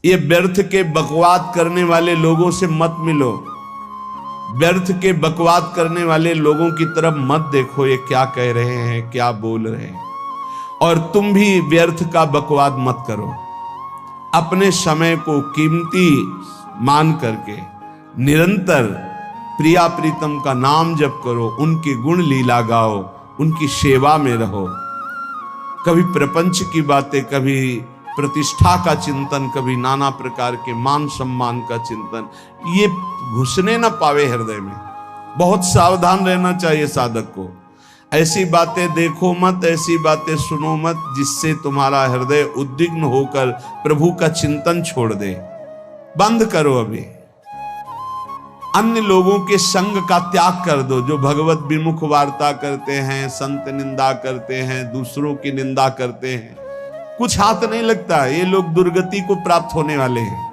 ये व्यर्थ के बकवाद करने वाले लोगों से मत मिलो, व्यर्थ के बकवाद करने वाले लोगों की तरफ मत देखो, ये क्या कह रहे हैं, क्या बोल रहे हैं। और तुम भी व्यर्थ का बकवाद मत करो। अपने समय को कीमती मान करके निरंतर प्रिया प्रीतम का नाम जप करो, उनके गुण लीला गाओ, उनकी सेवा में रहो। कभी प्रपंच की बातें, कभी प्रतिष्ठा का चिंतन, कभी नाना प्रकार के मान सम्मान का चिंतन, ये घुसने ना पावे हृदय में। बहुत सावधान रहना चाहिए साधक को। ऐसी बातें देखो मत, ऐसी बातें सुनो मत जिससे तुम्हारा हृदय उद्विग्न होकर प्रभु का चिंतन छोड़ दे। बंद करो अभी। अन्य लोगों के संग का त्याग कर दो, जो भगवत विमुख वार्ता करते हैं, संत निंदा करते हैं, दूसरों की निंदा करते हैं। कुछ हाथ नहीं लगता, ये लोग दुर्गति को प्राप्त होने वाले हैं।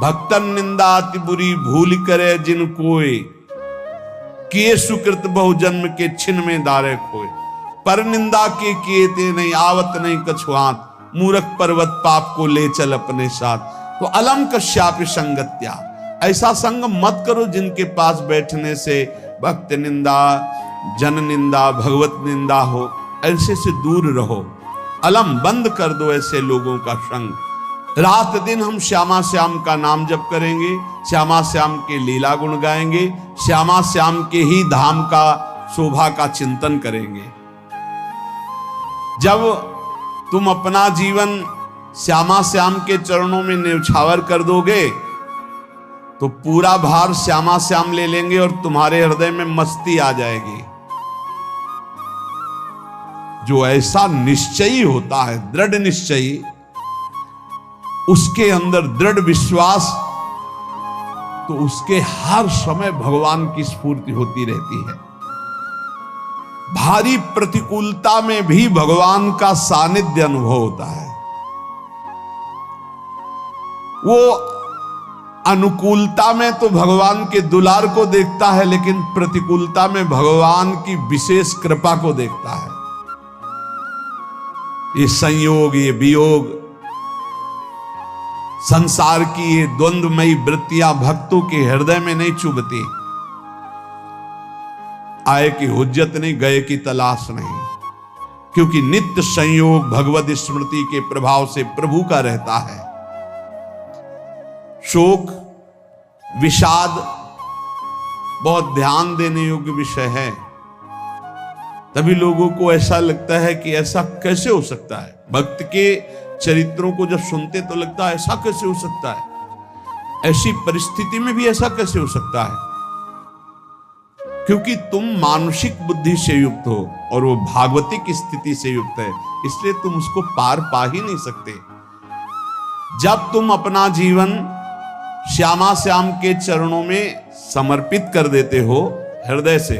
भक्तन निंदा अति बुरी भूल करे जिन कोय, किए सुकृत बहुजन्म के छिन में दारे खोए। पर निंदा के किए ते नहीं, आवत नहीं कछुआत, मूर्ख पर्वत पाप को ले चल अपने साथ। तो अलम कश्यापि संगत्या, ऐसा संग मत करो जिनके पास बैठने से भक्त निंदा, जन निंदा, भगवत निंदा हो। ऐसे से दूर रहो। अलम, बंद कर दो ऐसे लोगों का संग। रात दिन हम श्यामा श्याम का नाम जप करेंगे, श्यामा श्याम के लीला गुण गाएंगे, श्यामा श्याम के ही धाम का शोभा का चिंतन करेंगे। जब तुम अपना जीवन श्यामा श्याम के चरणों में न्यौछावर कर दोगे तो पूरा भार श्यामा श्याम ले लेंगे और तुम्हारे हृदय में मस्ती आ जाएगी। जो ऐसा निश्चयी होता है, दृढ़ निश्चयी, उसके अंदर दृढ़ विश्वास, तो उसके हर समय भगवान की स्फूर्ति होती रहती है। भारी प्रतिकूलता में भी भगवान का सानिध्य अनुभव होता है। वो अनुकूलता में तो भगवान के दुलार को देखता है, लेकिन प्रतिकूलता में भगवान की विशेष कृपा को देखता है। ये संयोग, ये वियोग, संसार की ये द्वंद्वमयी वृत्तियां भक्तों के हृदय में नहीं चुभती। आए की हुज्जत नहीं, गए की तलाश नहीं, क्योंकि नित्य संयोग भगवत स्मृति के प्रभाव से प्रभु का रहता है। शोक, विषाद बहुत ध्यान देने योग्य विषय है। तभी लोगों को ऐसा लगता है कि ऐसा कैसे हो सकता है। भक्त के चरित्रों को जब सुनते तो लगता है ऐसा कैसे हो सकता है, ऐसी परिस्थिति में भी ऐसा कैसे हो सकता है। क्योंकि तुम मानसिक बुद्धि से युक्त हो और वो भागवतिक स्थिति से युक्त है, इसलिए तुम उसको पार पा ही नहीं सकते। जब तुम अपना जीवन श्यामा श्याम के चरणों में समर्पित कर देते हो हृदय से,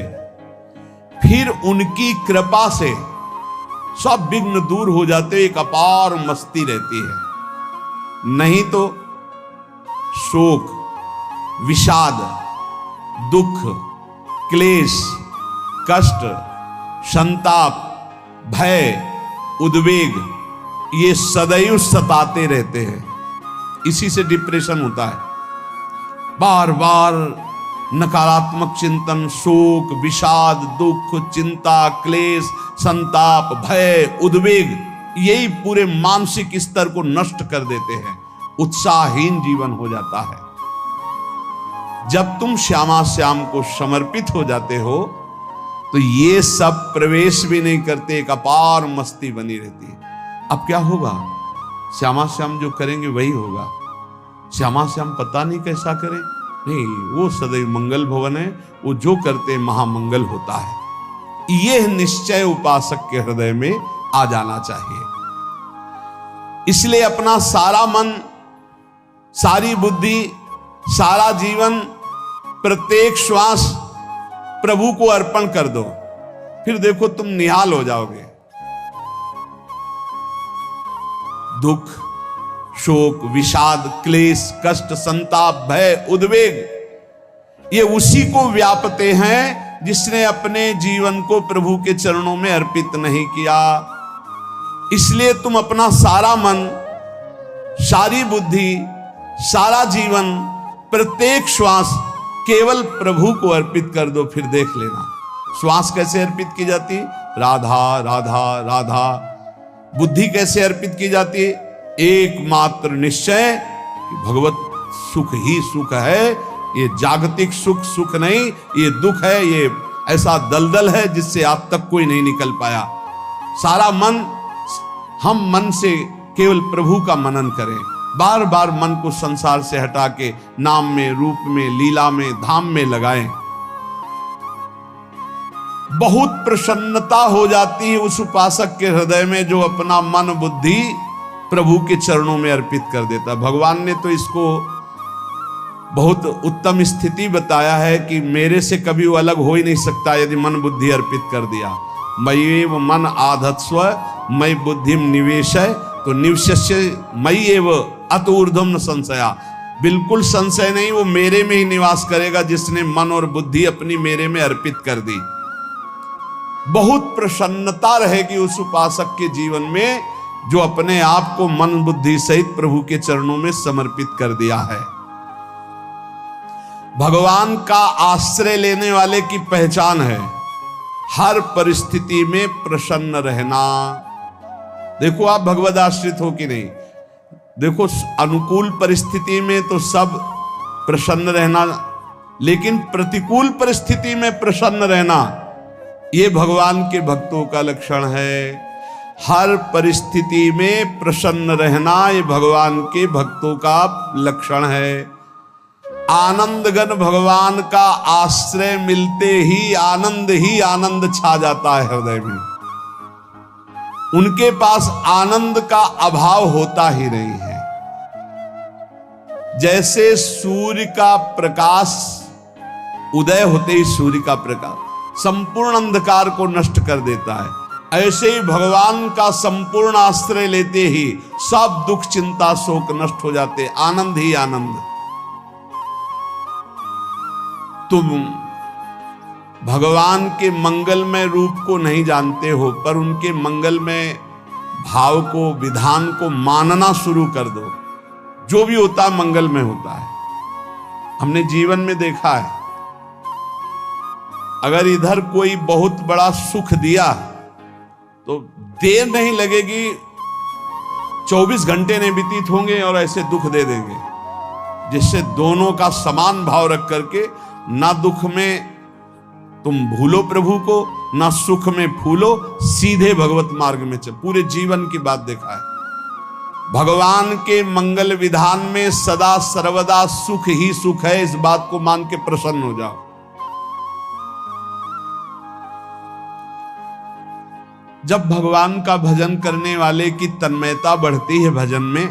फिर उनकी कृपा से सब विघ्न दूर हो जाते, एक अपार मस्ती रहती है। नहीं तो शोक, विषाद, दुख, क्लेश, कष्ट, संताप, भय, उद्वेग, ये सदैव सताते रहते हैं। इसी से डिप्रेशन होता है। बार बार नकारात्मक चिंतन, शोक, विषाद, दुख, चिंता, क्लेश, संताप, भय, उद्वेग, यही पूरे मानसिक स्तर को नष्ट कर देते हैं। उत्साहहीन जीवन हो जाता है। जब तुम श्यामा श्याम को समर्पित हो जाते हो तो ये सब प्रवेश भी नहीं करते, एक अपार मस्ती बनी रहती है। अब क्या होगा? श्यामा श्याम जो करेंगे वही होगा। श्यामा श्याम पता नहीं कैसा करे, नहीं, वो सदैव मंगल भवन है, वो जो करते महामंगल होता है। यह निश्चय उपासक के हृदय में आ जाना चाहिए। इसलिए अपना सारा मन, सारी बुद्धि, सारा जीवन, प्रत्येक श्वास प्रभु को अर्पण कर दो, फिर देखो तुम निहाल हो जाओगे। दुख, शोक, विषाद, क्लेश, कष्ट, संताप, भय, उद्वेग, ये उसी को व्यापते हैं जिसने अपने जीवन को प्रभु के चरणों में अर्पित नहीं किया। इसलिए तुम अपना सारा मन सारी बुद्धि, सारा जीवन, प्रत्येक श्वास केवल प्रभु को अर्पित कर दो, फिर देख लेना। श्वास कैसे अर्पित की जाती? राधा राधा राधा। बुद्धि कैसे अर्पित की जाती? एकमात्र निश्चय कि भगवत सुख ही सुख है, ये जागतिक सुख सुख नहीं, ये दुख है, ये ऐसा दलदल है जिससे आज तक कोई नहीं निकल पाया। सारा मन, हम मन से केवल प्रभु का मनन करें, बार बार मन को संसार से हटा के नाम में, रूप में, लीला में, धाम में लगाएं। बहुत प्रसन्नता हो जाती है उस उपासक के हृदय में जो अपना मन बुद्धि प्रभु के चरणों में अर्पित कर देता। भगवान ने तो इसको बहुत उत्तम स्थिति बताया है कि मेरे से कभी वो अलग हो ही नहीं सकता यदि मन बुद्धि अर्पित कर दिया। मय्येव मन आधत्स्व मयि बुद्धिम निवेशय, तो निवश्य मयि एव अत ऊर्ध्वं न संशया। बिल्कुल संशय नहीं, वो मेरे में ही निवास करेगा जिसने मन और बुद्धि अपनी मेरे में अर्पित कर दी। बहुत प्रसन्नता रहेगी उस उपासक के जीवन में जो अपने आप को मन बुद्धि सहित प्रभु के चरणों में समर्पित कर दिया है। भगवान का आश्रय लेने वाले की पहचान है हर परिस्थिति में प्रसन्न रहना। देखो आप भगवद आश्रित हो कि नहीं, देखो अनुकूल परिस्थिति में तो सब प्रसन्न रहना, लेकिन प्रतिकूल परिस्थिति में प्रसन्न रहना ये भगवान के भक्तों का लक्षण है। हर परिस्थिति में प्रसन्न रहना ये भगवान के भक्तों का लक्षण है। आनंदगन भगवान का आश्रय मिलते ही आनंद छा जाता है हृदय में। उनके पास आनंद का अभाव होता ही नहीं है। जैसे सूर्य का प्रकाश उदय होते ही सूर्य का प्रकाश संपूर्ण अंधकार को नष्ट कर देता है, ऐसे ही भगवान का संपूर्ण आश्रय लेते ही सब दुख चिंता शोक नष्ट हो जाते, आनंद ही आनंद। तुम भगवान के मंगलमय रूप को नहीं जानते हो, पर उनके मंगलमय भाव को, विधान को मानना शुरू कर दो। जो भी होता है मंगलमय होता है। हमने जीवन में देखा है, अगर इधर कोई बहुत बड़ा सुख दिया तो देर नहीं लगेगी, 24 घंटे नहीं व्यतीत होंगे और ऐसे दुख दे देंगे, जिससे दोनों का समान भाव रख करके ना दुख में तुम भूलो प्रभु को, ना सुख में फूलो, सीधे भगवत मार्ग में चल। पूरे जीवन की बात देखा है। भगवान के मंगल विधान में सदा सर्वदा सुख ही सुख है, इस बात को मान के प्रसन्न हो जाओ। जब भगवान का भजन करने वाले की तन्मयता बढ़ती है भजन में,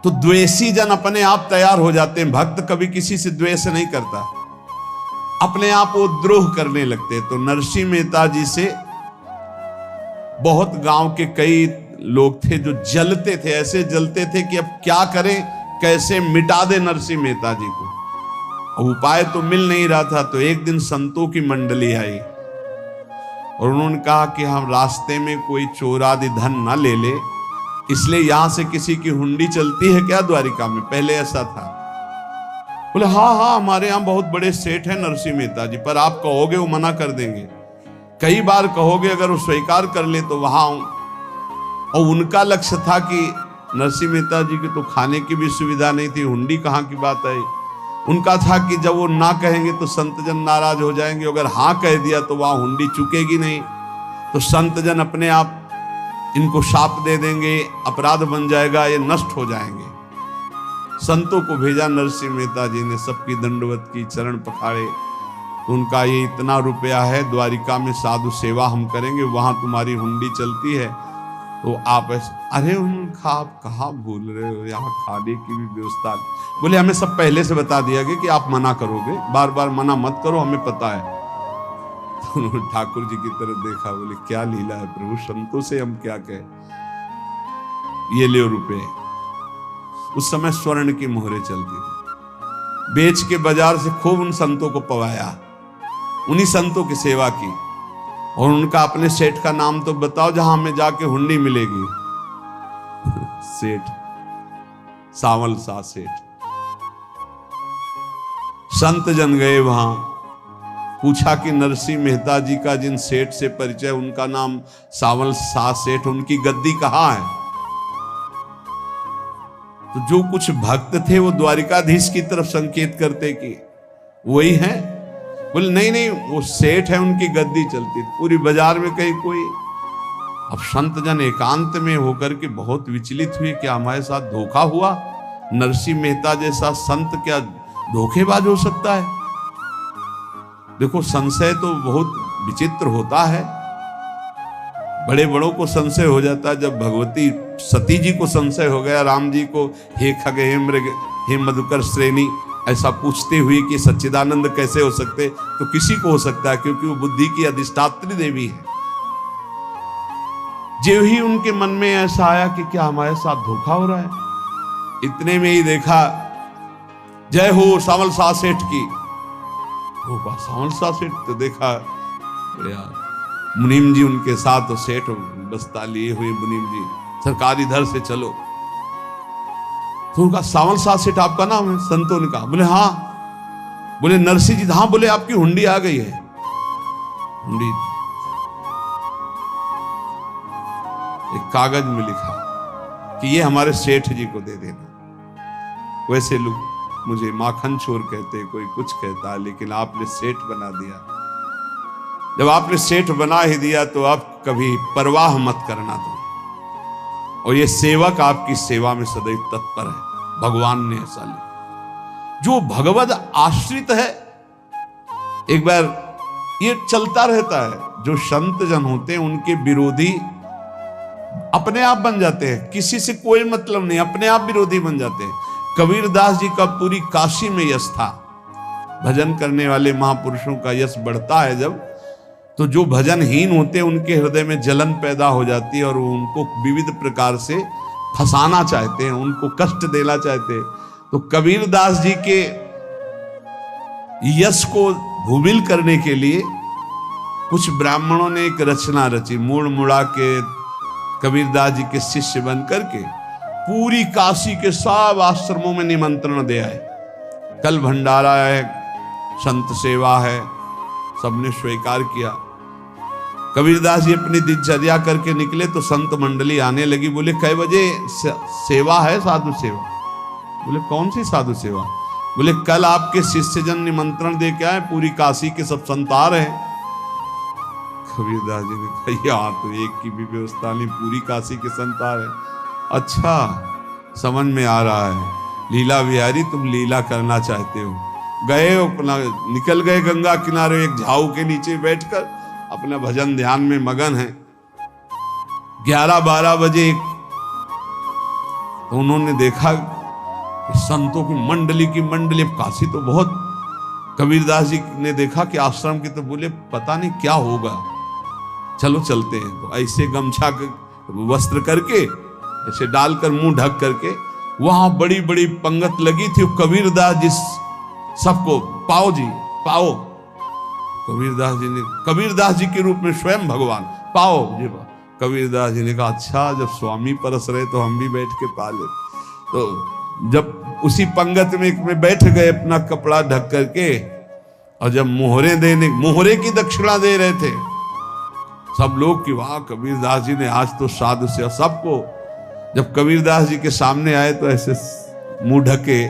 तो द्वेषी जन अपने आप तैयार हो जाते हैं। भक्त कभी किसी से द्वेष नहीं करता, अपने आप वो द्रोह करने लगते। तो नरसिंह मेहता जी से बहुत गांव के कई लोग थे जो जलते थे, ऐसे जलते थे कि अब क्या करें, कैसे मिटा दे नरसिंह मेहता जी को। अब उपाय तो मिल नहीं रहा था। तो एक दिन संतों की मंडली आई और उन्होंने कहा कि हम रास्ते में कोई चोर आदि धन ना ले ले, इसलिए यहां से किसी की हुंडी चलती है क्या द्वारिका में? पहले ऐसा था। बोले हाँ, हमारे यहां बहुत बड़े सेठ हैं नरसिंह मेहता जी, पर आप कहोगे वो मना कर देंगे। कई बार कहोगे, अगर वो स्वीकार कर ले तो वहां। और उनका लक्ष्य था कि नरसिंह मेहता जी की तो खाने की भी सुविधा नहीं थी, हुंडी कहाँ की बात आई। उनका था कि जब वो ना कहेंगे तो संत जन नाराज हो जाएंगे, अगर हाँ कह दिया तो वहां हुंडी चुकेगी नहीं, तो संत जन अपने आप इनको शाप दे देंगे, अपराध बन जाएगा, ये नष्ट हो जाएंगे। संतों को भेजा नरसिंह मेहता जी ने, सबकी दंडवत की, चरण पखाड़े। तो उनका ये इतना रुपया है, द्वारिका में साधु सेवा हम करेंगे, वहां तुम्हारी हुंडी चलती है, तो आप ऐसे। अरे उनका आप कहाँ भूल रहे हो, यहाँ खाने की भी व्यवस्था। बोले हमें सब पहले से बता दिया गया कि आप मना करोगे, बार बार मना मत करो, हमें पता है। तो उन्होंने ठाकुर जी की तरफ देखा, बोले क्या लीला है प्रभु, संतों से हम क्या कहें, ये ले रुपए। उस समय स्वर्ण की मोहरें चलती थी, बेच के बाजार से खूब उन संतों को पवाया, उन्हीं संतों की सेवा की। और उनका अपने सेठ का नाम तो बताओ जहां हमें जाके हुंडी मिलेगी। सेठ, सावल सा सेठ। संत जन गए वहां, पूछा कि नरसिंह मेहता जी का जिन सेठ से परिचय, उनका नाम सावल सा सेठ, उनकी गद्दी कहां है? तो जो कुछ भक्त थे वो द्वारिकाधीश की तरफ संकेत करते कि वही है। बोले नहीं नहीं, वो सेठ है, उनकी गद्दी चलती। पूरी बाजार में कहीं कोई। अब संत जन एकांत में होकर के बहुत विचलित हुए, क्या हमारे साथ धोखा हुआ? नरसिंह मेहता जैसा संत क्या धोखेबाज हो सकता है? देखो, संशय तो बहुत विचित्र होता है। बड़े बड़ों को संशय हो जाता है। जब भगवती सती जी को संशय हो गया, राम जी को हे खग हे मृग हे मधुकर श्रेणी ऐसा पूछते हुए कि सच्चिदानंद कैसे हो सकते, तो किसी को हो सकता है, क्योंकि वो बुद्धि की अधिष्ठात्री देवी है। जो ही उनके मन में ऐसा आया कि क्या हमारे साथ धोखा हो रहा है, इतने में ही देखा जय हो सावल सा सेठ की। वो सावल सा सेठ तो देखा मुनीम जी उनके साथ, तो सेठ बस्ता लिए हुए मुनीम जी, सरकार इधर से चलो। तो उनका सावल सा सेठ आपका नाम है? संतों ने कहा। बोले हाँ। बोले नरसिंह जी? हाँ। बोले आपकी हुंडी आ गई है। हुंडी एक कागज में लिखा कि ये हमारे सेठ जी को दे देना। वैसे लोग मुझे माखन चोर कहते, कोई कुछ कहता है, लेकिन आपने सेठ बना दिया। जब आपने सेठ बना ही दिया तो आप कभी परवाह मत करना दो। और ये सेवक आपकी सेवा में सदैव तत्पर है। भगवान ने ऐसा लिखा। जो भगवद आश्रित है, एक बार ये चलता रहता है। जो संत जन होते हैं उनके विरोधी अपने आप बन जाते हैं, किसी से कोई मतलब नहीं, अपने आप विरोधी बन जाते हैं। कबीरदास जी का पूरी काशी में यश था। भजन करने वाले महापुरुषों का यश बढ़ता है जब, तो जो भजनहीन होते हैं उनके हृदय में जलन पैदा हो जाती है और वो उनको विविध प्रकार से फंसाना चाहते हैं, उनको कष्ट देना चाहते हैं। तो कबीरदास जी के यश को भूमिल करने के लिए कुछ ब्राह्मणों ने एक रचना रची। मूड़ मुड़ा के कबीरदास जी के शिष्य बन करके पूरी काशी के सब आश्रमों में निमंत्रण दे आए। कल भंडारा है, संत सेवा है, सबने स्वीकार किया। कबीरदास जी अपनी दिनचर्या करके निकले तो संत मंडली आने लगी। बोले कै बजे सेवा है? साधु सेवा। बोले कौन सी साधु सेवा? बोले कल आपके शिष्यजन निमंत्रण दे के आए, पूरी काशी के सब संत आ रहे हैं। कबीरदास जी ने कहा यहाँ तो एक की भी व्यवस्था नहीं, पूरी काशी के संत आ रहे हैं। अच्छा, समझ में आ रहा है, लीला बिहारी तुम लीला करना चाहते हो। गए अपना निकल गए गंगा किनारे, एक झाऊ के नीचे बैठकर अपना भजन ध्यान में मगन है। 11-12 बजे तो उन्होंने देखा संतों की मंडली अब काशी तो बहुत। कबीरदास जी ने देखा कि आश्रम की, तो बोले पता नहीं क्या होगा, चलो चलते हैं। तो ऐसे गमछा वस्त्र करके ऐसे डालकर मुंह ढक करके, वहां बड़ी बड़ी पंगत लगी थी। कबीरदास जी सबको पाओ जी पाओ। कबीरदास जी के रूप में स्वयं भगवान पाओ जी पाओ। कबीरदास जी ने कहा अच्छा, जब स्वामी परस रहे तो हम भी बैठ के पा ले। तो जब उसी पंगत में बैठ गए अपना कपड़ा ढक करके, और जब मोहरे की दक्षिणा दे रहे थे सब लोग कि वाह कबीरदास जी ने आज तो साधु से सबको। जब कबीरदास जी के सामने आए तो ऐसे मुंह ढके,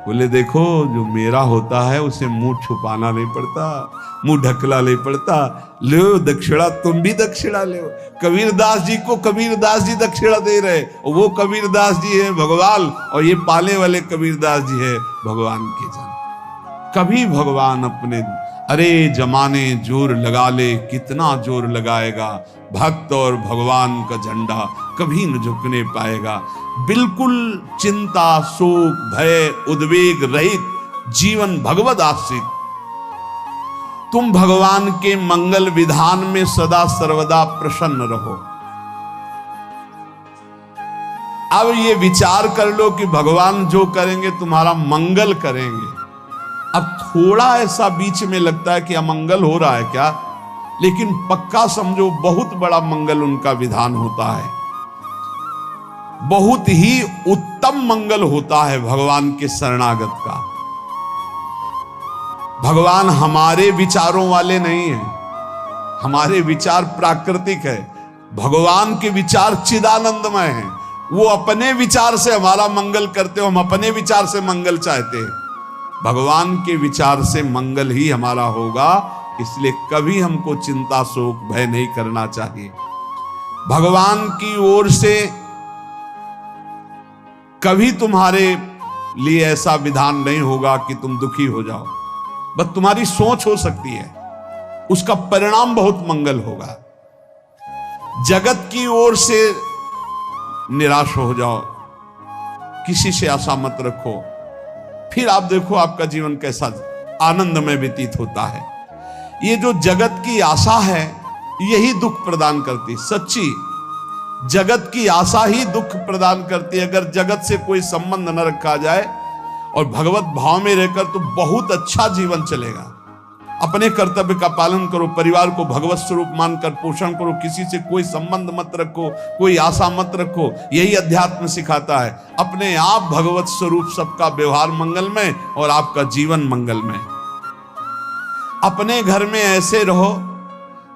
बोले देखो जो मेरा होता है उसे मुंह छुपाना नहीं पड़ता, मुंह ढकला नहीं पड़ता। लो दक्षिणा, तुम भी दक्षिणा लो। कबीरदास जी को कबीरदास जी दक्षिणा दे रहे, और वो कबीरदास जी है भगवान, और ये पाले वाले कबीरदास जी है भगवान के जन। कभी भगवान अपने अरे जमाने जोर लगा ले, कितना जोर लगाएगा, भक्त और भगवान का झंडा कभी न झुकने पाएगा। बिल्कुल चिंता शोक भय उद्वेग रहित जीवन भगवद आश्रित। तुम भगवान के मंगल विधान में सदा सर्वदा प्रसन्न रहो। अब ये विचार कर लो कि भगवान जो करेंगे तुम्हारा मंगल करेंगे। अब थोड़ा ऐसा बीच में लगता है कि अमंगल हो रहा है क्या, लेकिन पक्का समझो बहुत बड़ा मंगल उनका विधान होता है। बहुत ही उत्तम मंगल होता है भगवान के शरणागत का। भगवान हमारे विचारों वाले नहीं हैं, हमारे विचार प्राकृतिक है, भगवान के विचार चिदानंदमय हैं। वो अपने विचार से हमारा मंगल करते हो, हम अपने विचार से मंगल चाहते हैं। भगवान के विचार से मंगल ही हमारा होगा, इसलिए कभी हमको चिंता शोक भय नहीं करना चाहिए। भगवान की ओर से कभी तुम्हारे लिए ऐसा विधान नहीं होगा कि तुम दुखी हो जाओ, बस तुम्हारी सोच हो सकती है, उसका परिणाम बहुत मंगल होगा। जगत की ओर से निराश हो जाओ, किसी से आशा मत रखो, फिर आप देखो आपका जीवन कैसा आनंद में व्यतीत होता है। ये जो जगत की आशा है यही दुख प्रदान करती, सच्ची जगत की आशा ही दुख प्रदान करती है। अगर जगत से कोई संबंध न रखा जाए और भगवत भाव में रहकर तो बहुत अच्छा जीवन चलेगा। अपने कर्तव्य का पालन करो, परिवार को भगवत स्वरूप मानकर पोषण करो, किसी से कोई संबंध मत रखो, कोई आशा मत रखो, यही अध्यात्म सिखाता है। अपने आप भगवत स्वरूप, सबका व्यवहार मंगलमय और आपका जीवन मंगलमय। अपने घर में ऐसे रहो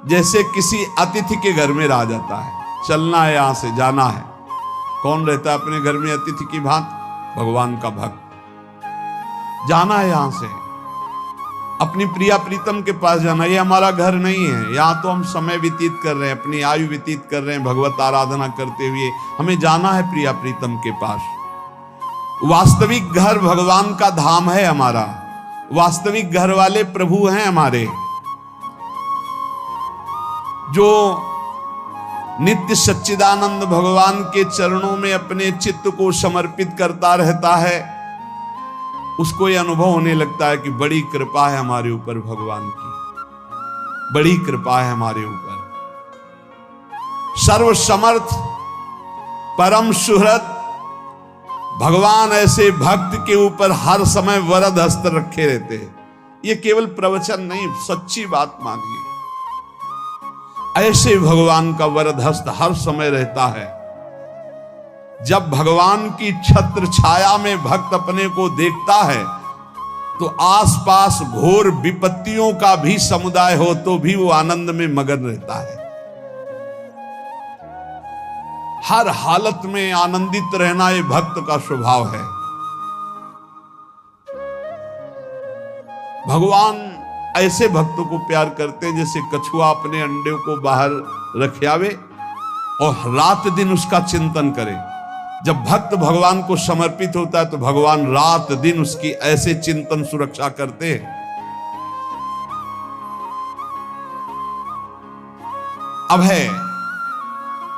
जैसे किसी अतिथि के घर में रह जाता है। चलना है, यहां से जाना है। कौन रहता है अपने घर में अतिथि की भांति? भगवान का भक्त। जाना है यहां से, अपनी प्रिया प्रीतम के पास जाना। ये हमारा घर नहीं है, यहां तो हम समय व्यतीत कर रहे हैं, अपनी आयु व्यतीत कर रहे हैं भगवत आराधना करते हुए। हमें जाना है प्रिया प्रीतम के पास। वास्तविक घर भगवान का धाम है हमारा, वास्तविक घर वाले प्रभु हैं हमारे। जो नित्य सच्चिदानंद भगवान के चरणों में अपने चित्त को समर्पित करता रहता है, उसको यह अनुभव होने लगता है कि बड़ी कृपा है हमारे ऊपर भगवान की, बड़ी कृपा है हमारे ऊपर। सर्वसमर्थ परम सुहृद भगवान ऐसे भक्त के ऊपर हर समय वरद हस्त रखे रहते हैं। ये केवल प्रवचन नहीं, सच्ची बात मानिए। ऐसे भगवान का वरद हस्त हर समय रहता है। जब भगवान की छत्र छाया में भक्त अपने को देखता है तो आसपास घोर विपत्तियों का भी समुदाय हो तो भी वो आनंद में मगन रहता है। हर हालत में आनंदित रहना ये भक्त का स्वभाव है। भगवान ऐसे भक्तों को प्यार करते हैं जैसे कछुआ अपने अंडे को बाहर रख आवे और रात दिन उसका चिंतन करे। जब भक्त भगवान को समर्पित होता है तो भगवान रात दिन उसकी ऐसे चिंतन सुरक्षा करते हैं। अभय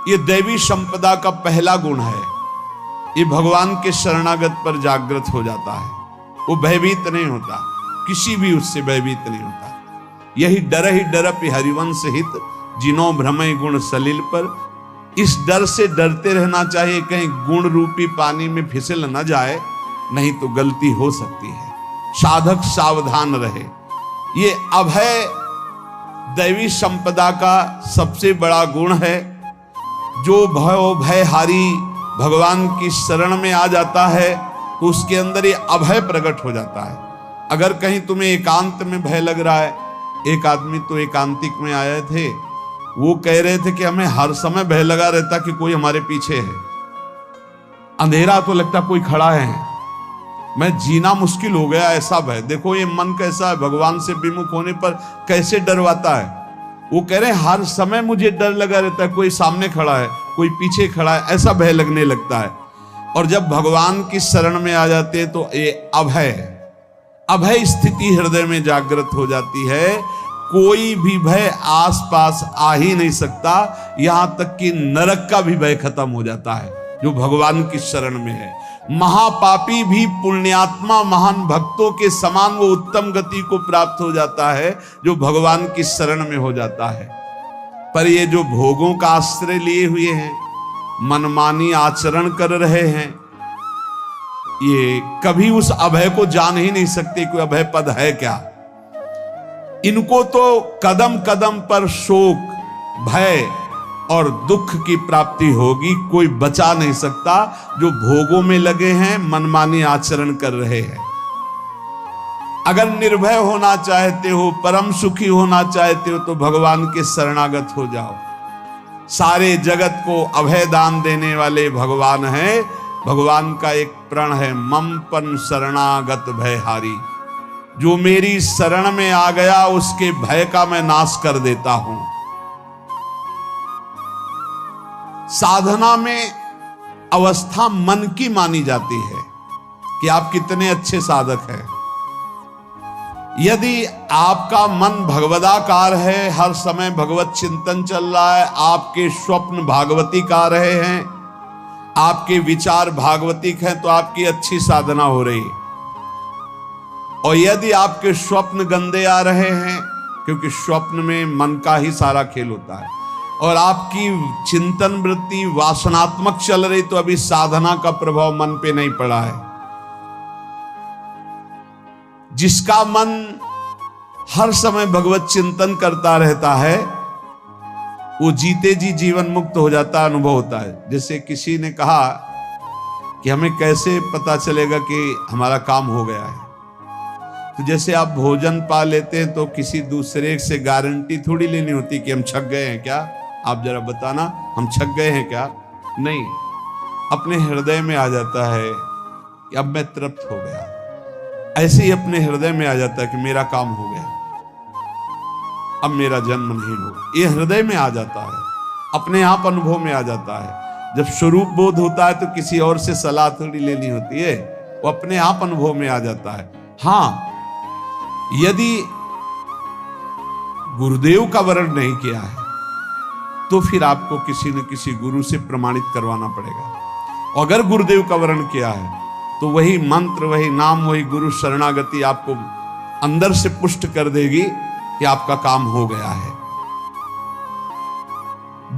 ये दैवी संपदा का पहला गुण है। ये भगवान के शरणागत पर जागृत हो जाता है, वो भयभीत नहीं होता, किसी भी उससे भयभीत नहीं होता। यही डर ही डरपि हरिवंश हित, जिनो भ्रमय गुण सलिल पर। इस डर से डरते रहना चाहिए कहीं गुण रूपी पानी में फिसल न जाए, नहीं तो गलती हो सकती है। साधक सावधान रहे। ये अभय दैवी संपदा का सबसे बड़ा गुण है। जो भयहारी भगवान की शरण में आ जाता है तो उसके अंदर ये अभय प्रकट हो जाता है। अगर कहीं तुम्हें एकांत में भय लग रहा है, एक आदमी तो एकांतिक में आए थे, वो कह रहे थे कि हमें हर समय भय लगा रहता कि कोई हमारे पीछे है, अंधेरा तो लगता कोई खड़ा है, मैं जीना मुश्किल हो गया, ऐसा भय। देखो ये मन कैसा है, भगवान से विमुख होने पर कैसे डरवाता है। वो कह रहे हैं हर समय मुझे डर लगा रहता है, कोई सामने खड़ा है, कोई पीछे खड़ा है, ऐसा भय लगने लगता है। और जब भगवान की शरण में आ जाते हैं तो ये अभय स्थिति हृदय में जागृत हो जाती है। कोई भी भय आसपास आ ही नहीं सकता, यहां तक कि नरक का भी भय खत्म हो जाता है जो भगवान की शरण में है। महापापी भी पुण्यात्मा महान भक्तों के समान वो उत्तम गति को प्राप्त हो जाता है जो भगवान की शरण में हो जाता है। पर ये जो भोगों का आश्रय लिए हुए हैं, मनमानी आचरण कर रहे हैं, ये कभी उस अभय को जान ही नहीं सकते कोई अभय पद है क्या। इनको तो कदम कदम पर शोक, भय और दुख की प्राप्ति होगी। कोई बचा नहीं सकता जो भोगों में लगे हैं, मनमानी आचरण कर रहे हैं। अगर निर्भय होना चाहते हो, परम सुखी होना चाहते हो, तो भगवान के शरणागत हो जाओ। सारे जगत को अभय दान देने वाले भगवान हैं। भगवान का एक प्रण है, ममपन शरणागत भयहारी। जो मेरी शरण में आ गया उसके भय का मैं नाश कर देता हूं। साधना में अवस्था मन की मानी जाती है कि आप कितने अच्छे साधक हैं। यदि आपका मन भगवदाकार है, हर समय भगवत चिंतन चल रहा है, आपके स्वप्न भागवतिक आ रहे हैं, आपके विचार भागवतिक हैं, तो आपकी अच्छी साधना हो रही है। और यदि आपके स्वप्न गंदे आ रहे हैं, क्योंकि स्वप्न में मन का ही सारा खेल होता है, और आपकी चिंतन वृत्ति वासनात्मक चल रही, तो अभी साधना का प्रभाव मन पे नहीं पड़ा है। जिसका मन हर समय भगवत चिंतन करता रहता है, वो जीते जी जीवन मुक्त हो जाता, अनुभव होता है। जैसे किसी ने कहा कि हमें कैसे पता चलेगा कि हमारा काम हो गया है, तो जैसे आप भोजन पा लेते हैं तो किसी दूसरे से गारंटी थोड़ी लेनी होती कि हम छक गए हैं क्या, आप जरा बताना हम छक गए हैं क्या। नहीं, अपने हृदय में आ जाता है कि अब मैं तृप्त हो गया। ऐसे ही अपने हृदय में आ जाता है कि मेरा काम हो गया, अब मेरा जन्म नहीं हो। ये हृदय में आ जाता है, अपने आप अनुभव में आ जाता है। जब स्वरूप बोध होता है तो किसी और से सलाह थोड़ी लेनी होती है, वो अपने आप अनुभव में आ जाता है। हाँ, यदि गुरुदेव का वर्ण नहीं किया है तो फिर आपको किसी न किसी गुरु से प्रमाणित करवाना पड़ेगा। अगर गुरुदेव का वर्ण किया है तो वही मंत्र, वही नाम, वही गुरु शरणागति आपको अंदर से पुष्ट कर देगी कि आपका काम हो गया है।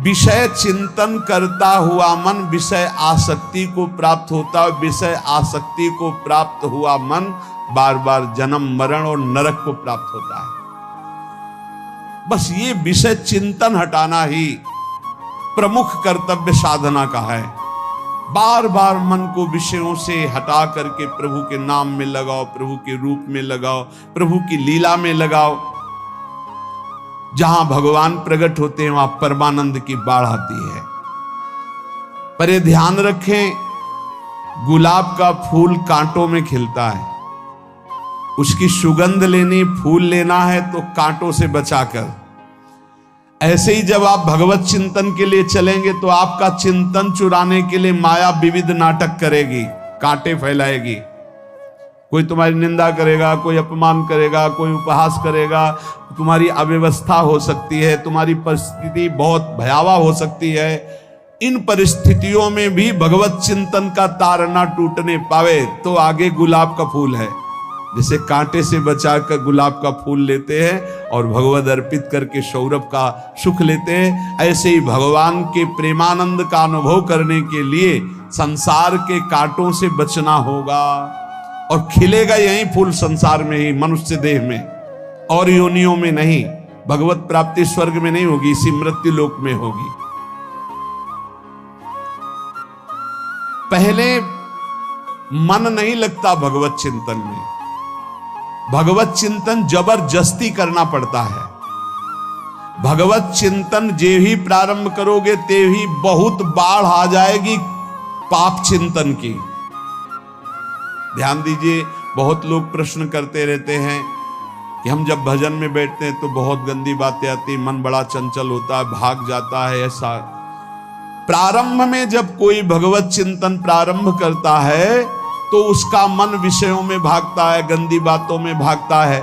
विषय चिंतन करता हुआ मन विषय आसक्ति को प्राप्त होता है। विषय आसक्ति को प्राप्त हुआ मन बार बार जन्म, मरण और नरक को प्राप्त होता है। बस ये विषय चिंतन हटाना ही प्रमुख कर्तव्य साधना का है। बार बार मन को विषयों से हटा करके प्रभु के नाम में लगाओ, प्रभु के रूप में लगाओ, प्रभु की लीला में लगाओ। जहां भगवान प्रकट होते हैं वहां परमानंद की बाढ़ आती है। पर ये ध्यान रखें, गुलाब का फूल कांटों में खिलता है। उसकी सुगंध लेनी, फूल लेना है तो कांटों से बचाकर। ऐसे ही जब आप भगवत चिंतन के लिए चलेंगे तो आपका चिंतन चुराने के लिए माया विविध नाटक करेगी, कांटे फैलाएगी। कोई तुम्हारी निंदा करेगा, कोई अपमान करेगा, कोई उपहास करेगा, तुम्हारी अव्यवस्था हो सकती है, तुम्हारी परिस्थिति बहुत भयावह हो सकती है। इन परिस्थितियों में भी भगवत चिंतन का तार ना टूटने पावे तो आगे गुलाब का फूल है। जैसे कांटे से बचाकर गुलाब का फूल लेते हैं और भगवत अर्पित करके सौरभ का सुख लेते हैं, ऐसे ही भगवान के प्रेमानंद का अनुभव करने के लिए संसार के कांटों से बचना होगा। और खिलेगा यही फूल संसार में ही, मनुष्य देह में, और योनियों में नहीं। भगवत प्राप्ति स्वर्ग में नहीं होगी, इसी मृत्यु लोक में होगी। पहले मन नहीं लगता भगवत चिंतन में। भगवत चिंतन जबरदस्ती करना पड़ता है। भगवत चिंतन जे ही प्रारंभ करोगे ते ही बहुत बाढ़ आ जाएगी पाप चिंतन की। ध्यान दीजिए, बहुत लोग प्रश्न करते रहते हैं कि हम जब भजन में बैठते हैं तो बहुत गंदी बातें आती, मन बड़ा चंचल होता है, भाग जाता है। ऐसा प्रारंभ में जब कोई भगवत चिंतन प्रारंभ करता है तो उसका मन विषयों में भागता है, गंदी बातों में भागता है।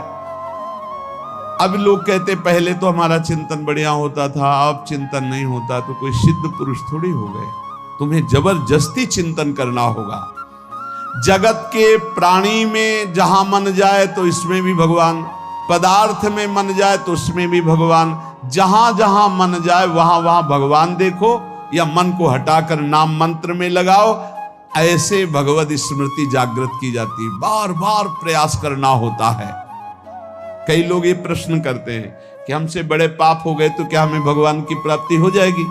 अब लोग कहते पहले तो हमारा चिंतन बढ़िया होता था, अब चिंतन नहीं होता। तो कोई सिद्ध पुरुष थोड़ी हो गए, तुम्हें जबरदस्ती चिंतन करना होगा। जगत के प्राणी में जहां मन जाए तो इसमें भी भगवान, पदार्थ में मन जाए तो उसमें भी भगवान। जहां जहां मन जाए वहां वहां भगवान देखो, या मन को हटाकर नाम मंत्र में लगाओ। ऐसे भगवत स्मृति जागृत की जाती, बार बार प्रयास करना होता है। कई लोग ये प्रश्न करते हैं कि हमसे बड़े पाप हो गए तो क्या हमें भगवान की प्राप्ति हो जाएगी?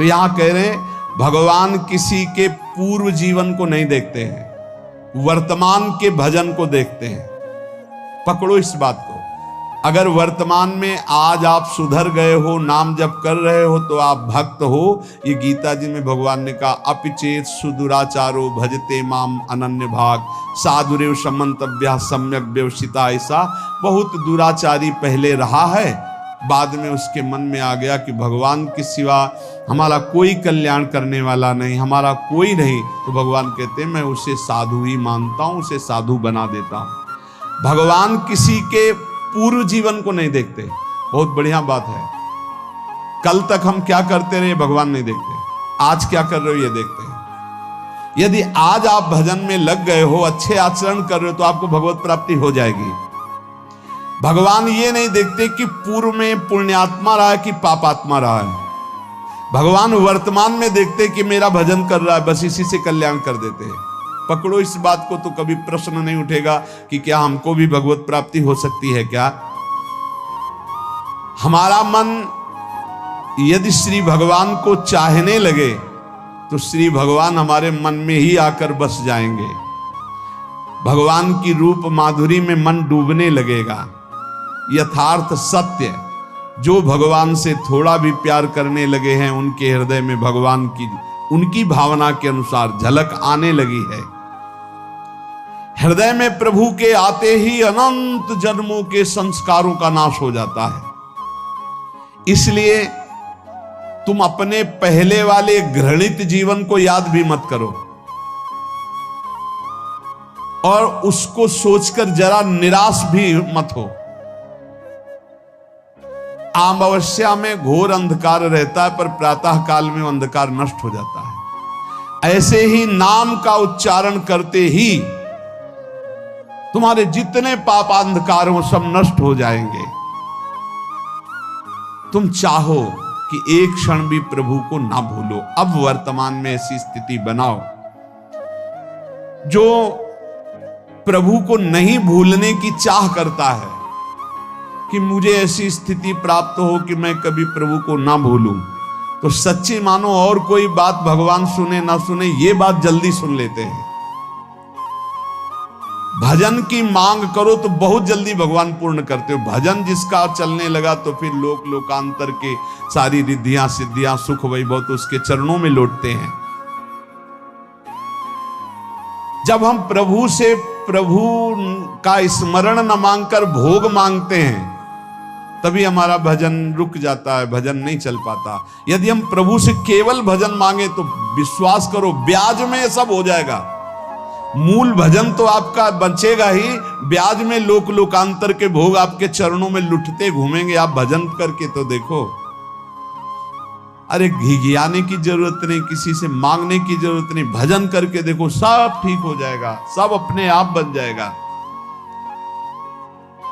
तो यहां कह रहे हैं भगवान किसी के पूर्व जीवन को नहीं देखते हैं, वर्तमान के भजन को देखते हैं। पकड़ो इस बात को। अगर वर्तमान में आज आप सुधर गए हो, नाम जप कर रहे हो, तो आप भक्त हो। ये गीता जी में भगवान ने कहा अपिचेत सुदुराचारो भजते माम अनन्य भाग साधुरेव समंतव्या सम्यक व्यवसिता। ऐसा बहुत दुराचारी पहले रहा है, बाद में उसके मन में आ गया कि भगवान के सिवा हमारा कोई कल्याण करने वाला नहीं, हमारा कोई नहीं, तो भगवान कहते हैं मैं उसे साधु ही मानता हूं, उसे साधु बना देता हूं। भगवान किसी के पूर्व जीवन को नहीं देखते। बहुत बढ़िया बात है। कल तक हम क्या करते रहे भगवान नहीं देखते, आज क्या कर रहे हो ये देखते हैं। यदि आज आप भजन में लग गए हो, अच्छे आचरण कर रहे हो, तो आपको भगवत प्राप्ति हो जाएगी। भगवान ये नहीं देखते कि पूर्व में पुण्यात्मा रहा है कि पापात्मा रहा है। भगवान वर्तमान में देखते कि मेरा भजन कर रहा है, बस इसी से कल्याण कर देते हैं। पकड़ो इस बात को, तो कभी प्रश्न नहीं उठेगा कि क्या हमको भी भगवत प्राप्ति हो सकती है क्या। हमारा मन यदि श्री भगवान को चाहने लगे तो श्री भगवान हमारे मन में ही आकर बस जाएंगे। भगवान की रूप माधुरी में मन डूबने लगेगा। यथार्थ सत्य, जो भगवान से थोड़ा भी प्यार करने लगे हैं, उनके हृदय में भगवान की उनकी भावना के अनुसार झलक आने लगी है। हृदय में प्रभु के आते ही अनंत जन्मों के संस्कारों का नाश हो जाता है। इसलिए तुम अपने पहले वाले घृणित जीवन को याद भी मत करो और उसको सोचकर जरा निराश भी मत हो। अमावस्या में घोर अंधकार रहता है, पर प्रातः काल में अंधकार नष्ट हो जाता है। ऐसे ही नाम का उच्चारण करते ही तुम्हारे जितने पाप अंधकार हो सब नष्ट हो जाएंगे। तुम चाहो कि एक क्षण भी प्रभु को ना भूलो। अब वर्तमान में ऐसी स्थिति बनाओ। जो प्रभु को नहीं भूलने की चाह करता है कि मुझे ऐसी स्थिति प्राप्त हो कि मैं कभी प्रभु को ना भूलूं, तो सच्ची मानो और कोई बात भगवान सुने ना सुने, ये बात जल्दी सुन लेते हैं। भजन की मांग करो तो बहुत जल्दी भगवान पूर्ण करते हो। भजन जिसका चलने लगा तो फिर लोक लोकांतर के सारी रिद्धियां सिद्धियां सुख वैभव तो उसके चरणों में लौटते हैं। जब हम प्रभु से प्रभु का स्मरण न मांगकर भोग मांगते हैं, तभी हमारा भजन रुक जाता है, भजन नहीं चल पाता। यदि हम प्रभु से केवल भजन मांगे तो विश्वास करो ब्याज में सब हो जाएगा। मूल भजन तो आपका बचेगा ही, ब्याज में लोक लोकांतर के भोग आपके चरणों में लुटते घूमेंगे। आप भजन करके तो देखो। अरे घिघियाने की जरूरत नहीं, किसी से मांगने की जरूरत नहीं, भजन करके देखो, सब ठीक हो जाएगा, सब अपने आप बन जाएगा।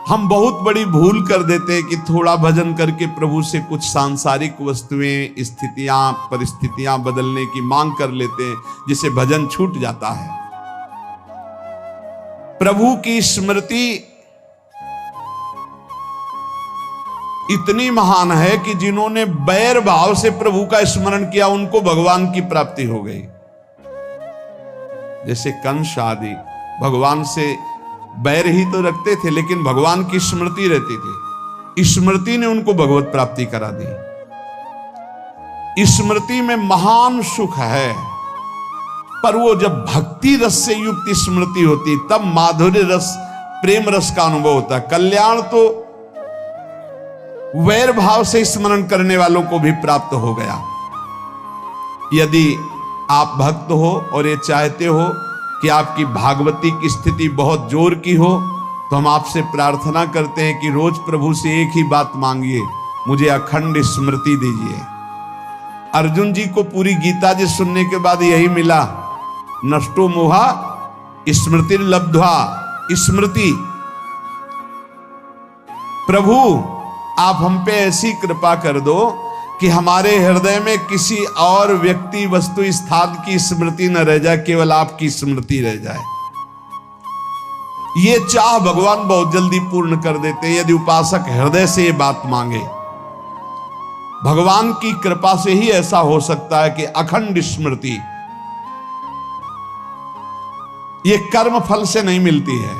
हम बहुत बड़ी भूल कर देते हैं कि थोड़ा भजन करके प्रभु से कुछ सांसारिक वस्तुएं, स्थितियां, परिस्थितियां बदलने की मांग कर लेते हैं, जिससे भजन छूट जाता है। प्रभु की स्मृति इतनी महान है कि जिन्होंने बैर भाव से प्रभु का स्मरण किया उनको भगवान की प्राप्ति हो गई। जैसे कंस आदि भगवान से बैर ही तो रखते थे, लेकिन भगवान की स्मृति रहती थी। स्मृति ने उनको भगवत प्राप्ति करा दी। स्मृति में महान सुख है, पर वो जब भक्ति रस से युक्त स्मृति होती तब माधुर्य रस, प्रेम रस का अनुभव होता है। कल्याण तो वैर भाव से स्मरण करने वालों को भी प्राप्त हो गया। यदि आप भक्त हो और ये चाहते हो कि आपकी भागवती की स्थिति बहुत जोर की हो, तो हम आपसे प्रार्थना करते हैं कि रोज प्रभु से एक ही बात मांगिए, मुझे अखंड स्मृति दीजिए। अर्जुन जी को पूरी गीता जी सुनने के बाद यही मिला, नष्टो मोहा स्मृति लब्ध्वा। स्मृति, प्रभु आप हम पे ऐसी कृपा कर दो कि हमारे हृदय में किसी और व्यक्ति, वस्तु, स्थान की स्मृति न रह जाए, केवल आपकी स्मृति रह जाए। ये चाह भगवान बहुत जल्दी पूर्ण कर देते हैं यदि उपासक हृदय से ये बात मांगे। भगवान की कृपा से ही ऐसा हो सकता है कि अखंड स्मृति ये कर्म फल से नहीं मिलती है।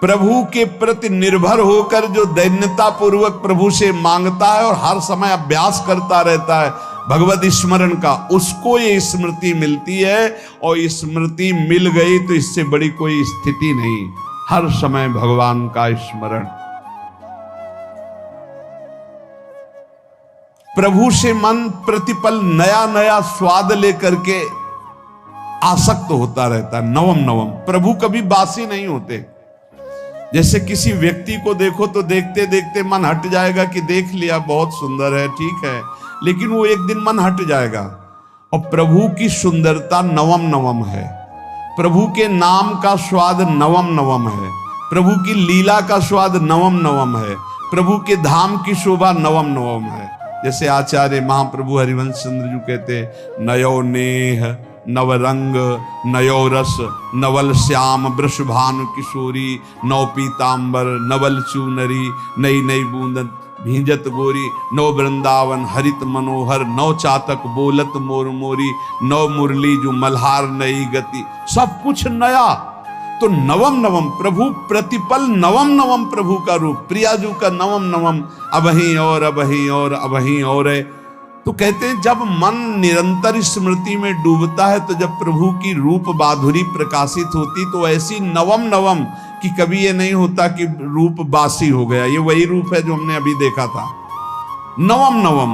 प्रभु के प्रति निर्भर होकर जो दैन्यता पूर्वक प्रभु से मांगता है और हर समय अभ्यास करता रहता है भगवत स्मरण का, उसको ये स्मृति मिलती है। और स्मृति मिल गई तो इससे बड़ी कोई स्थिति नहीं, हर समय भगवान का स्मरण। प्रभु से मन प्रतिपल नया नया स्वाद लेकर के आसक्त होता रहता है, नवम नवम। प्रभु कभी बासी नहीं होते। जैसे किसी व्यक्ति को देखो तो देखते देखते मन हट जाएगा कि देख लिया, बहुत सुंदर है, ठीक है, लेकिन वो एक दिन मन हट जाएगा। और प्रभु की सुंदरता नवम नवम है, प्रभु के नाम का स्वाद नवम नवम है, प्रभु की लीला का स्वाद नवम नवम है, प्रभु के धाम की शोभा नवम नवम है। जैसे आचार्य महाप्रभु हरिवंश चंद्र जी कहते हैं, नयो नेह नवरंग नयो रस नवल श्याम वृषभानु किशोरी नौ पीतांबर नवल चूनरी नई नई बूंदन भींजत गोरी नौ वृंदावन हरित मनोहर नौ चातक बोलत मोर मोरी नौ मुरली जो मल्हार नई गति, सब कुछ नया। तो नवम नवम प्रभु प्रतिपल नवम नवम प्रभु का रूप, प्रियाजू का नवम नवम, अबहीं और अबहीं और अबहीं और है। तो कहते हैं जब मन निरंतर स्मृति में डूबता है, तो जब प्रभु की रूप माधुरी प्रकाशित होती तो ऐसी नवम नवम कि कभी ये नहीं होता कि रूप बासी हो गया, ये वही रूप है जो हमने अभी देखा था, नवम नवम।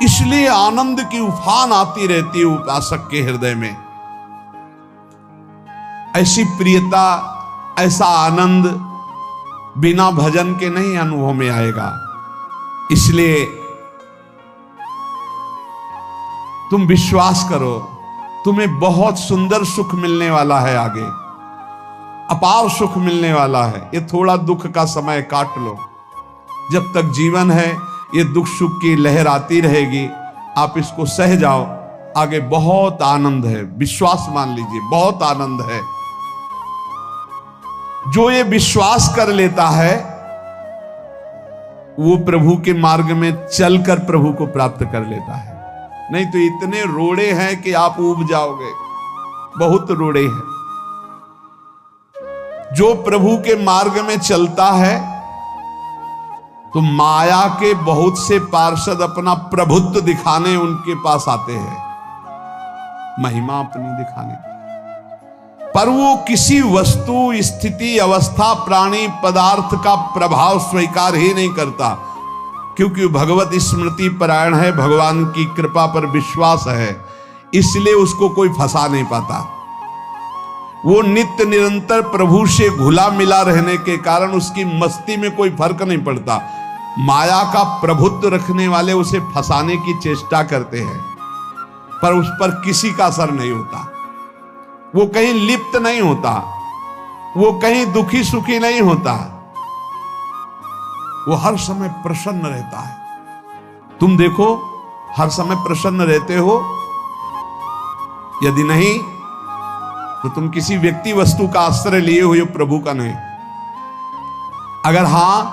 इसलिए आनंद की उफान आती रहती है उपासक के हृदय में। ऐसी प्रियता, ऐसा आनंद बिना भजन के नहीं अनुभव में आएगा। इसलिए तुम विश्वास करो, तुम्हें बहुत सुंदर सुख मिलने वाला है, आगे अपार सुख मिलने वाला है। ये थोड़ा दुख का समय काट लो, जब तक जीवन है ये दुख सुख की लहर आती रहेगी, आप इसको सह जाओ, आगे बहुत आनंद है, विश्वास मान लीजिए, बहुत आनंद है। जो ये विश्वास कर लेता है वो प्रभु के मार्ग में चलकर प्रभु को प्राप्त कर लेता है। नहीं तो इतने रोड़े हैं कि आप ऊब जाओगे, बहुत रोड़े हैं। जो प्रभु के मार्ग में चलता है तो माया के बहुत से पार्षद अपना प्रभुत्व दिखाने उनके पास आते हैं, महिमा अपनी दिखाने, पर वो किसी वस्तु स्थिति अवस्था प्राणी पदार्थ का प्रभाव स्वीकार ही नहीं करता, क्योंकि भगवत स्मृति परायण है, भगवान की कृपा पर विश्वास है, इसलिए उसको कोई फंसा नहीं पाता। वो नित्य निरंतर प्रभु से घुला मिला रहने के कारण उसकी मस्ती में कोई फर्क नहीं पड़ता। माया का प्रभुत्व रखने वाले उसे फंसाने की चेष्टा करते हैं, पर उस पर किसी का असर नहीं होता, वो कहीं लिप्त नहीं होता, वो कहीं दुखी सुखी नहीं होता, वो हर समय प्रसन्न रहता है। तुम देखो, हर समय प्रसन्न रहते हो? यदि नहीं तो तुम किसी व्यक्ति वस्तु का आश्रय लिए हुए, प्रभु का नहीं। अगर हां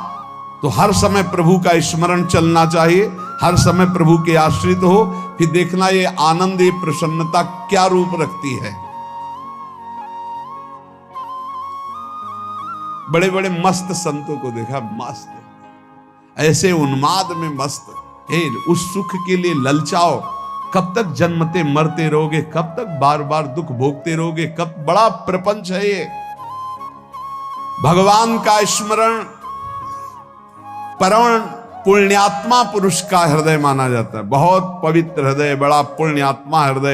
तो हर समय प्रभु का स्मरण चलना चाहिए, हर समय प्रभु के आश्रित हो, फिर देखना ये आनंद, ये प्रसन्नता क्या रूप रखती है। बड़े बड़े मस्त संतों को देखा, मस्त ऐसे उन्माद में मस्त, उस सुख के लिए ललचाओ, कब तक जन्मते मरते रहोगे, कब तक बार बार दुख भोगते रहोगे, कब, बड़ा प्रपंच है ये। भगवान का स्मरण परम पुण्यात्मा पुरुष का हृदय माना जाता है, बहुत पवित्र हृदय, बड़ा पुण्यात्मा हृदय।